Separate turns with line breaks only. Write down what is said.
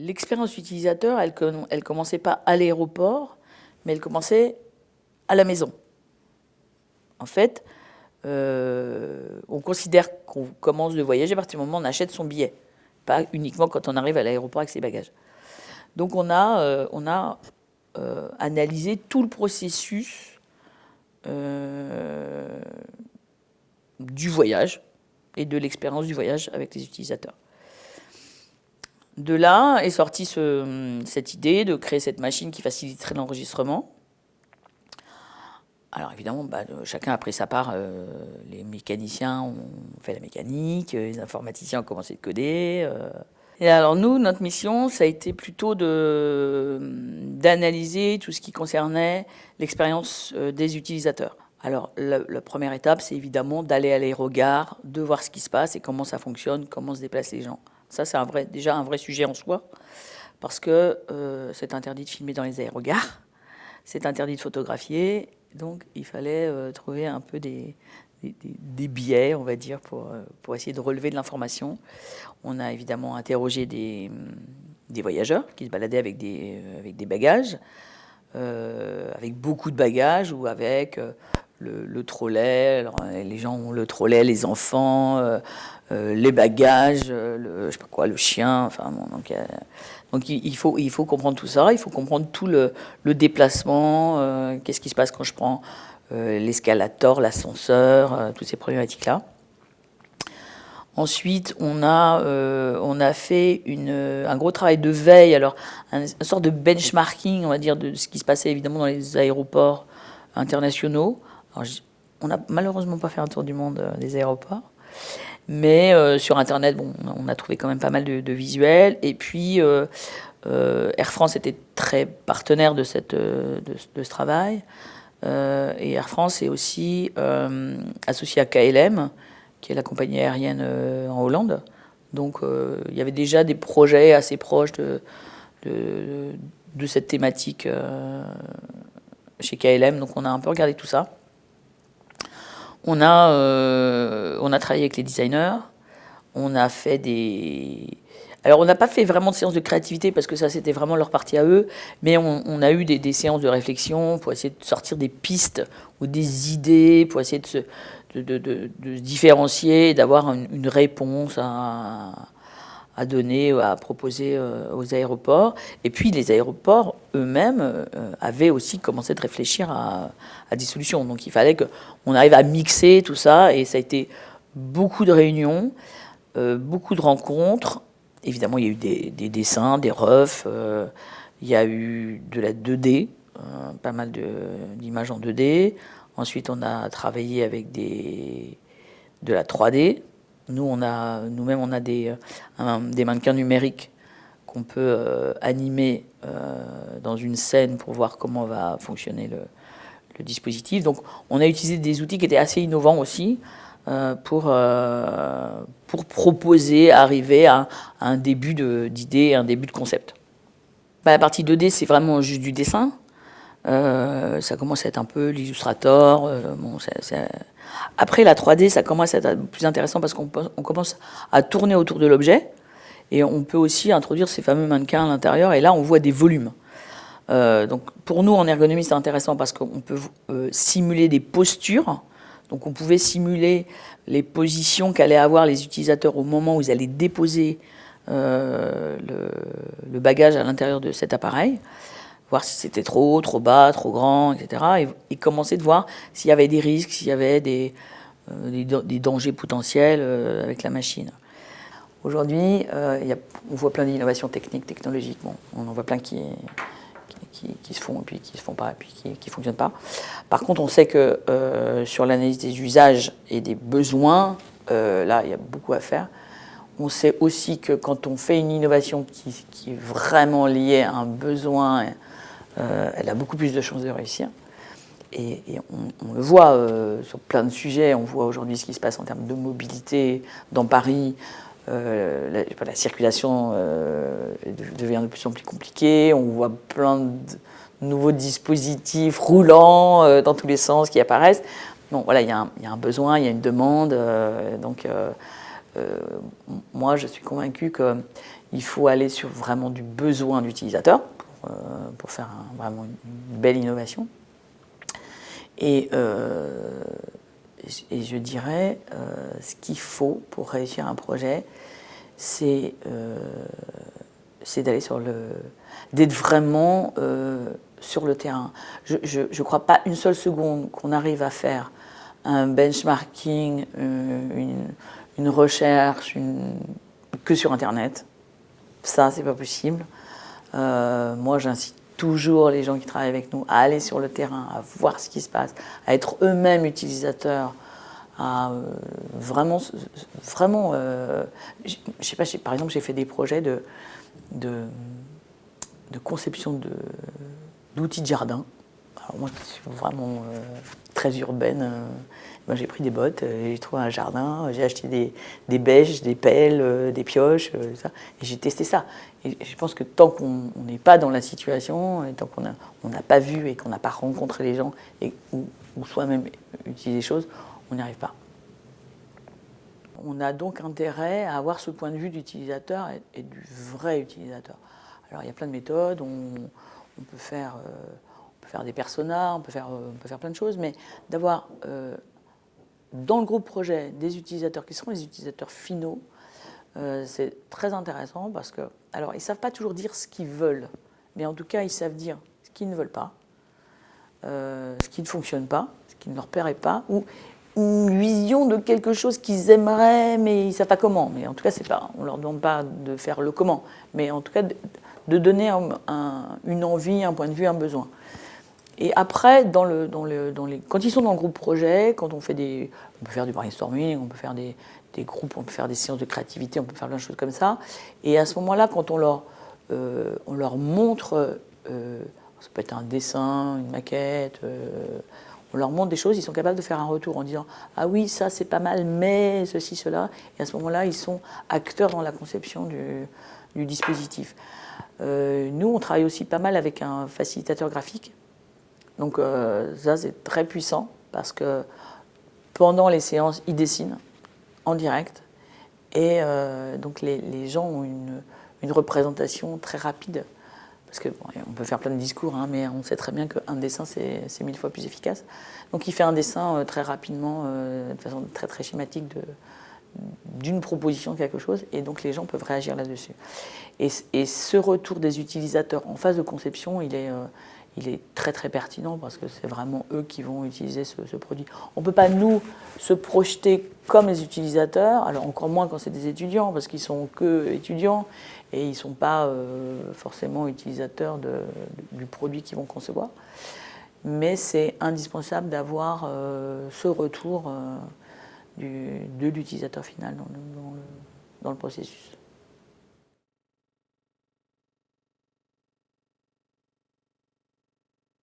l'expérience utilisateur, elle commençait pas à l'aéroport, mais elle commençait à la maison. En fait, on considère qu'on commence de voyager à partir du moment où on achète son billet, pas uniquement quand on arrive à l'aéroport avec ses bagages. Donc on a analysé tout le processus du voyage et de l'expérience du voyage avec les utilisateurs. De là est sortie cette idée de créer cette machine qui faciliterait l'enregistrement. Alors évidemment, chacun a pris sa part. Les mécaniciens ont fait la mécanique, les informaticiens ont commencé de coder. Et alors nous, notre mission, ça a été plutôt d'analyser tout ce qui concernait l'expérience des utilisateurs. Alors la première étape, c'est évidemment d'aller à l'aérogare, de voir ce qui se passe et comment ça fonctionne, comment se déplacent les gens. Ça, c'est déjà un vrai sujet en soi, parce que c'est interdit de filmer dans les aérogares, c'est interdit de photographier, donc il fallait trouver un peu des biais, on va dire, pour essayer de relever de l'information. On a évidemment interrogé des voyageurs qui se baladaient avec des bagages, avec beaucoup de bagages ou avec le trolley. Alors, les gens ont le trolley, les enfants, les bagages, je sais pas quoi, le chien. Enfin, bon, donc il faut comprendre tout ça. Il faut comprendre tout le déplacement. Qu'est-ce qui se passe quand je prends l'escalator, l'ascenseur, toutes ces problématiques-là. Ensuite, on a fait un gros travail de veille, alors une sorte de benchmarking, on va dire, de ce qui se passait évidemment dans les aéroports internationaux. Alors, on n'a malheureusement pas fait un tour du monde des aéroports, mais sur Internet, bon, on a trouvé quand même pas mal de visuels. Et puis, Air France était très partenaire de ce travail. Et Air France est aussi associé à KLM, qui est la compagnie aérienne en Hollande. Donc il y avait déjà des projets assez proches de cette thématique chez KLM. Donc on a un peu regardé tout ça. On a travaillé avec les designers. On a fait Alors on n'a pas fait vraiment de séances de créativité parce que ça c'était vraiment leur partie à eux, mais on a eu des séances de réflexion pour essayer de sortir des pistes ou des idées, pour essayer de se différencier, d'avoir une réponse à donner, à proposer aux aéroports. Et puis les aéroports eux-mêmes avaient aussi commencé de réfléchir à des solutions. Donc il fallait qu'on arrive à mixer tout ça, et ça a été beaucoup de réunions, beaucoup de rencontres. Évidemment, il y a eu des dessins, des refs, il y a eu de la 2D, pas mal d'images en 2D. Ensuite, on a travaillé avec de la 3D. Nous-mêmes, on a des mannequins numériques qu'on peut animer dans une scène pour voir comment va fonctionner le dispositif. Donc, on a utilisé des outils qui étaient assez innovants aussi pour proposer, arriver à un début d'idée, un début de concept. La partie 2D, c'est vraiment juste du dessin. Ça commence à être un peu l'Illustrator. Après, la 3D, ça commence à être plus intéressant parce qu'on commence à tourner autour de l'objet, et on peut aussi introduire ces fameux mannequins à l'intérieur, et là, on voit des volumes. Donc, pour nous, en ergonomie, c'est intéressant parce qu'on peut simuler des postures. Donc, on pouvait simuler les positions qu'allaient avoir les utilisateurs au moment où ils allaient déposer le bagage à l'intérieur de cet appareil, voir si c'était trop haut, trop bas, trop grand, etc. Et commencer de voir s'il y avait des risques, s'il y avait des dangers potentiels avec la machine. Aujourd'hui, on voit plein d'innovations techniques, technologiques. Bon, on en voit plein qui se font, et puis qui se font pas, et puis qui fonctionnent pas. Par contre, on sait que sur l'analyse des usages et des besoins, là, il y a beaucoup à faire. On sait aussi que quand on fait une innovation qui est vraiment liée à un besoin, elle a beaucoup plus de chances de réussir. Et on le voit sur plein de sujets. On voit aujourd'hui ce qui se passe en termes de mobilité dans Paris. La circulation devient de plus en plus compliquée. On voit plein de nouveaux dispositifs roulants dans tous les sens qui apparaissent. Donc voilà, il y a un besoin, il y a une demande. moi, je suis convaincue qu'il faut aller sur vraiment du besoin d'utilisateur pour faire vraiment une belle innovation. Et je dirais, ce qu'il faut pour réussir un projet, c'est d'aller d'être vraiment sur le terrain. Je ne crois pas une seule seconde qu'on arrive à faire un benchmarking, une recherche, que sur Internet. Ça, c'est pas possible. Moi, j'incite toujours les gens qui travaillent avec nous à aller sur le terrain, à voir ce qui se passe, à être eux-mêmes utilisateurs, à vraiment, je sais pas, par exemple, j'ai fait des projets de conception d'outils de jardin. Alors moi, qui suis vraiment très urbaine, moi, j'ai pris des bottes, j'ai trouvé un jardin, j'ai acheté des bêches, des pelles, des pioches, ça, et j'ai testé ça. Et je pense que tant qu'on n'est pas dans la situation, et tant qu'on n'a pas vu et qu'on n'a pas rencontré les gens, ou soi-même utilisé les choses, on n'y arrive pas. On a donc intérêt à avoir ce point de vue d'utilisateur et du vrai utilisateur. Alors il y a plein de méthodes, on peut faire des personas, on peut faire plein de choses, mais d'avoir dans le groupe projet des utilisateurs qui seront les utilisateurs finaux, c'est très intéressant parce que, alors ils ne savent pas toujours dire ce qu'ils veulent, mais en tout cas ils savent dire ce qu'ils ne veulent pas, ce qui ne fonctionne pas, ce qui ne leur plairait pas, ou une vision de quelque chose qu'ils aimeraient, mais ils ne savent pas comment. Mais en tout cas, on ne leur demande pas de faire le comment, mais en tout cas de donner une envie, un point de vue, un besoin. Et après, quand ils sont dans le groupe projet, quand on peut faire du brainstorming, on peut faire des groupes, on peut faire des séances de créativité, on peut faire plein de choses comme ça. Et à ce moment-là, quand on leur montre, ça peut être un dessin, une maquette, on leur montre des choses, ils sont capables de faire un retour en disant « Ah oui, ça c'est pas mal, mais ceci, cela ». Et à ce moment-là, ils sont acteurs dans la conception du dispositif. Nous, on travaille aussi pas mal avec un facilitateur graphique. Donc ça, c'est très puissant parce que pendant les séances, ils dessinent en direct. Et donc les gens ont une représentation très rapide. Parce que on peut faire plein de discours, hein, mais on sait très bien qu'un dessin, c'est 1000 fois plus efficace. Donc il fait un dessin très rapidement, de façon très très schématique, d'une proposition de quelque chose, et donc les gens peuvent réagir là-dessus. Et ce retour des utilisateurs en phase de conception, il est très très pertinent parce que c'est vraiment eux qui vont utiliser ce produit. On ne peut pas, nous, se projeter comme les utilisateurs, alors encore moins quand c'est des étudiants, parce qu'ils sont que étudiants et ils ne sont pas forcément utilisateurs du produit qu'ils vont concevoir. Mais c'est indispensable d'avoir ce retour de l'utilisateur final dans le processus.